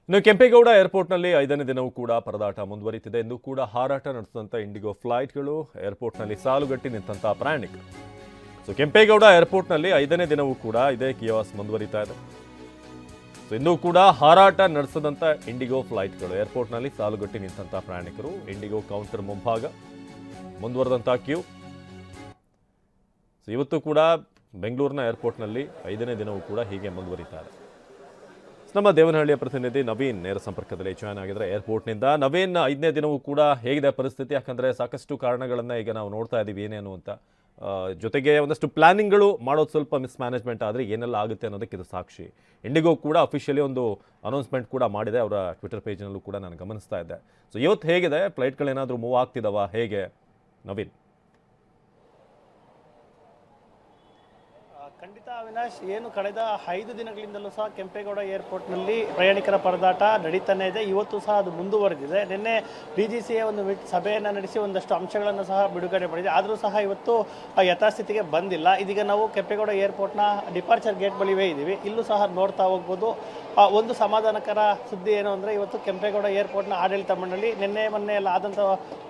ಇನ್ನು ಕೆಂಪೇಗೌಡ ಏರ್ಪೋರ್ಟ್ನಲ್ಲಿ 5ನೇ ದಿನವೂ ಕೂಡ ಪರದಾಟ ಮುಂದುವರಿತಿದೆ. ಇಂದು ಕೂಡ ಹಾರಾಟ ನಡೆಸಿದಂಥ ಇಂಡಿಗೋ ಫ್ಲೈಟ್ಗಳು ಏರ್ಪೋರ್ಟ್ನಲ್ಲಿ ಸಾಲುಗಟ್ಟಿ ನಿಂತಹ ಪ್ರಯಾಣಿಕರು. ಕೆಂಪೇಗೌಡ ಏರ್ಪೋರ್ಟ್ನಲ್ಲಿ 5ನೇ ದಿನವೂ ಕೂಡ ಇದೇ ಕಿಯಾಸ್ ಮುಂದುವರಿತಾ ಇದೆ. ಇಂದು ಕೂಡ ಹಾರಾಟ ನಡೆಸದಂತ ಇಂಡಿಗೋ ಫ್ಲೈಟ್ಗಳು ಏರ್ಪೋರ್ಟ್ನಲ್ಲಿ ಸಾಲುಗಟ್ಟಿ ನಿಂತಹ ಪ್ರಯಾಣಿಕರು. ಇಂಡಿಗೋ ಕೌಂಟರ್ ಮುಂಭಾಗ ಮುಂದುವರೆದಂಥ ಕ್ಯೂ. ಇವತ್ತು ಕೂಡ ಬೆಂಗಳೂರಿನ ಏರ್ಪೋರ್ಟ್ನಲ್ಲಿ 5ನೇ ದಿನವೂ ಕೂಡ ಹೀಗೆ ಮುಂದುವರಿತಾ ಇದೆ. ನಮ್ಮ ದೇವನಹಳ್ಳಿಯ ಪ್ರತಿನಿಧಿ ನವೀನ್ ನೇರ ಸಂಪರ್ಕದಲ್ಲಿ ಜಾಯ್ನ್ ಆಗಿದ್ದಾರೆ ಏರ್ಪೋರ್ಟ್ನಿಂದ. ನವೀನ್, 5ನೇ ದಿನವೂ ಕೂಡ ಹೇಗಿದೆ ಪರಿಸ್ಥಿತಿ? ಯಾಕಂದರೆ ಸಾಕಷ್ಟು ಕಾರಣಗಳನ್ನು ಈಗ ನಾವು ನೋಡ್ತಾ ಇದ್ದೀವಿ ಏನೇನು ಅಂತ. ಜೊತೆಗೆ ಒಂದಷ್ಟು ಪ್ಲಾನಿಂಗ್ಗಳು ಮಾಡೋದು ಸ್ವಲ್ಪ ಮಿಸ್ಮ್ಯಾನೇಜ್ಮೆಂಟ್ ಆದರೆ ಏನೆಲ್ಲ ಆಗುತ್ತೆ ಅನ್ನೋದಕ್ಕೆ ಇದು ಸಾಕ್ಷಿ. ಇಂಡಿಗೋ ಕೂಡ ಅಫಿಷಿಯಲಿ ಒಂದು ಅನೌನ್ಸ್ಮೆಂಟ್ ಕೂಡ ಮಾಡಿದೆ ಅವರ ಟ್ವಿಟರ್ ಪೇಜ್ನಲ್ಲೂ ಕೂಡ ನಾನು ಗಮನಿಸ್ತಾ ಇದ್ದೆ. ಇವತ್ತು ಹೇಗಿದೆ? ಫ್ಲೈಟ್ಗಳೇನಾದರೂ ಮೂವ್ ಆಗ್ತಿದ್ದಾವ ಹೇಗೆ ನವೀನ್? ಖಂಡಿತ ಅವಿನಾಶ್, ಏನು ಕಳೆದ 5 ದಿನಗಳಿಂದಲೂ ಸಹ ಕೆಂಪೇಗೌಡ ಏರ್ಪೋರ್ಟ್ನಲ್ಲಿ ಪ್ರಯಾಣಿಕರ ಪರದಾಟ ನಡೀತಾನೆ ಇದೆ. ಇವತ್ತು ಸಹ ಅದು ಮುಂದುವರೆದಿದೆ. ನಿನ್ನೆ DGCA ಒಂದು ಸಭೆಯನ್ನು ನಡೆಸಿ ಒಂದಷ್ಟು ಅಂಶಗಳನ್ನು ಸಹ ಬಿಡುಗಡೆ ಮಾಡಿದೆ. ಆದರೂ ಸಹ ಇವತ್ತು ಯಥಾಸ್ಥಿತಿಗೆ ಬಂದಿಲ್ಲ. ಇದೀಗ ನಾವು ಕೆಂಪೇಗೌಡ ಏರ್ಪೋರ್ಟ್ನ ಡಿಪಾರ್ಚರ್ ಗೇಟ್ ಬಳಿವೇ ಇದ್ದೀವಿ. ಇಲ್ಲೂ ಸಹ ನೋಡ್ತಾ ಹೋಗ್ಬೋದು. ಒಂದು ಸಮಾಧಾನಕರ ಸುದ್ದಿ ಏನು ಅಂದರೆ, ಇವತ್ತು ಕೆಂಪೇಗೌಡ ಏರ್ಪೋರ್ಟ್ನ ಆಡಳಿತ ಮಂಡಳಿ ಮೊನ್ನೆ ಎಲ್ಲ ಆದಂಥ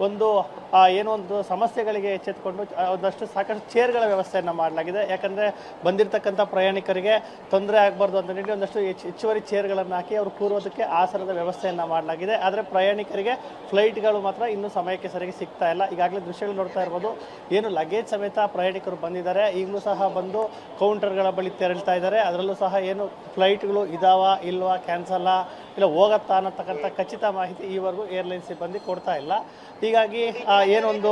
ಒಂದು ಸಮಸ್ಯೆಗಳಿಗೆ ಎಚ್ಚೆತ್ತುಕೊಂಡು ಒಂದಷ್ಟು ಸಾಕಷ್ಟು ಚೇರ್ಗಳ ವ್ಯವಸ್ಥೆಯನ್ನು ಮಾಡಲಾಗಿದೆ. ಯಾಕಂದರೆ ಬಂದಿರತಕ್ಕಂಥ ಪ್ರಯಾಣಿಕರಿಗೆ ತೊಂದರೆ ಆಗಬಾರ್ದು ಅಂತ ಹೇಳಿ ಒಂದಷ್ಟು ಹೆಚ್ಚುವರಿ ಚೇರ್ಗಳನ್ನು ಹಾಕಿ ಅವರು ಕೂರುವುದಕ್ಕೆ ಆಸನದ ವ್ಯವಸ್ಥೆಯನ್ನು ಮಾಡಲಾಗಿದೆ. ಆದರೆ ಪ್ರಯಾಣಿಕರಿಗೆ ಫ್ಲೈಟ್ಗಳು ಮಾತ್ರ ಇನ್ನೂ ಸಮಯಕ್ಕೆ ಸರಿಯಾಗಿ ಸಿಗ್ತಾ ಇಲ್ಲ. ಈಗಾಗಲೇ ದೃಶ್ಯಗಳು ನೋಡ್ತಾ ಇರ್ಬೋದು. ಏನು ಲಗೇಜ್ ಸಮೇತ ಪ್ರಯಾಣಿಕರು ಬಂದಿದ್ದಾರೆ. ಈಗಲೂ ಸಹ ಬಂದು ಕೌಂಟರ್ಗಳ ಬಳಿ ತೆರಳ್ತಾ ಇದ್ದಾರೆ. ಅದರಲ್ಲೂ ಸಹ ಏನು ಫ್ಲೈಟ್ಗಳು ಇದಾವ ಇಲ್ವಾ, ಕ್ಯಾನ್ಸಲ್ಲ ಇಲ್ಲ ಹೋಗತ್ತಾ ಅನ್ನತಕ್ಕಂಥ ಖಚಿತ ಮಾಹಿತಿ ಈವರೆಗೂ ಏರ್ಲೈನ್ಸ್ ಸಿಬ್ಬಂದಿ ಕೊಡ್ತಾ ಇಲ್ಲ. ಹೀಗಾಗಿ ಏನೊಂದು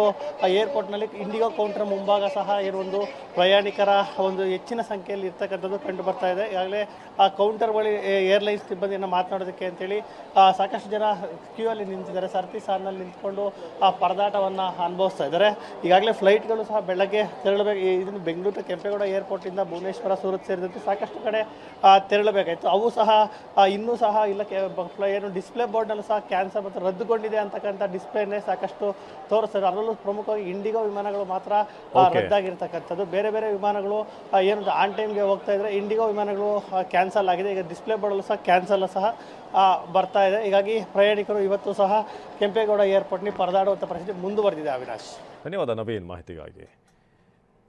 ಏರ್ಪೋರ್ಟ್ನಲ್ಲಿ ಇಂಡಿಗೋ ಕೌಂಟರ್ ಮುಂಭಾಗ ಸಹ ಏನೊಂದು ಪ್ರಯಾಣಿಕರ ಒಂದು ಹೆಚ್ಚಿನ ಸಂಖ್ಯೆಯಲ್ಲಿ ಇರ್ತಕ್ಕಂಥದ್ದು ಕಂಡು ಬರ್ತಾ ಇದೆ. ಈಗಾಗಲೇ ಆ ಕೌಂಟರ್ ಬಳಿ ಏರ್ಲೈನ್ಸ್ ಸಿಬ್ಬಂದಿಯನ್ನು ಮಾತನಾಡೋದಕ್ಕೆ ಅಂತೇಳಿ ಸಾಕಷ್ಟು ಜನ ಕ್ಯೂ ಅಲ್ಲಿ ನಿಂತಿದ್ದಾರೆ. ಸರತಿ ಸಾಲಿನಲ್ಲಿ ನಿಂತ್ಕೊಂಡು ಆ ಪರದಾಟವನ್ನು ಅನುಭವಿಸ್ತಾ ಇದ್ದಾರೆ. ಈಗಾಗಲೇ ಫ್ಲೈಟ್ಗಳು ಸಹ ಬೆಳಗ್ಗೆ ತೆರಳಬೇಕು. ಇದನ್ನು ಬೆಂಗಳೂರು ಕೆಂಪೇಗೌಡ ಏರ್ಪೋರ್ಟಿಂದ ಭುವನೇಶ್ವರ, ಸೂರತ್ ಸೇರಿದಂತೆ ಸಾಕಷ್ಟು ಕಡೆ ತೆರಳಬೇಕಾಯಿತು. ಅವು ಸಹ ಇನ್ನೂ ಸಹ ಇಲ್ಲ. ಏನು ಡಿಸ್ಪ್ಲೇ ಬೋರ್ಡ್ನಲ್ಲೂ ಸಹ ಕ್ಯಾನ್ಸಲ್ ಮತ್ತು ರದ್ದುಗೊಂಡಿದೆ ಅಂತಕ್ಕಂಥ ಡಿಸ್ಪ್ಲೇನೇ ಸಾಕಷ್ಟು ತೋರಿಸ್ತಾರೆ. ಅದರಲ್ಲೂ ಪ್ರಮುಖವಾಗಿ ಇಂಡಿಗೋ ವಿಮಾನಗಳು ಮಾತ್ರ ರದ್ದಾಗಿರ್ತಕ್ಕಂಥದ್ದು. ಬೇರೆ ಬೇರೆ ವಿಮಾನಗಳು ಏನು ಆನ್ ಟೈಮ್ಗೆ ಹೋಗ್ತಾ ಇದ್ರೆ, ಇಂಡಿಗೋ ವಿಮಾನಗಳು ಕ್ಯಾನ್ಸಲ್ ಆಗಿದೆ. ಈಗ ಡಿಸ್ಪ್ಲೇ ಬೋರ್ಡಲ್ಲೂ ಸಹ ಕ್ಯಾನ್ಸಲ್ ಸಹ ಬರ್ತಾ ಇದೆ. ಹೀಗಾಗಿ ಪ್ರಯಾಣಿಕರು ಇವತ್ತು ಸಹ ಕೆಂಪೇಗೌಡ ಏರ್ಪೋರ್ಟ್ನಲ್ಲಿ ಪರದಾಡುವಂಥ ಪರಿಸ್ಥಿತಿ ಮುಂದುವರೆದಿದೆ. ಅವಿನಾಶ್, ಧನ್ಯವಾದ ನವೀನ್ ಮಾಹಿತಿಗಾಗಿ.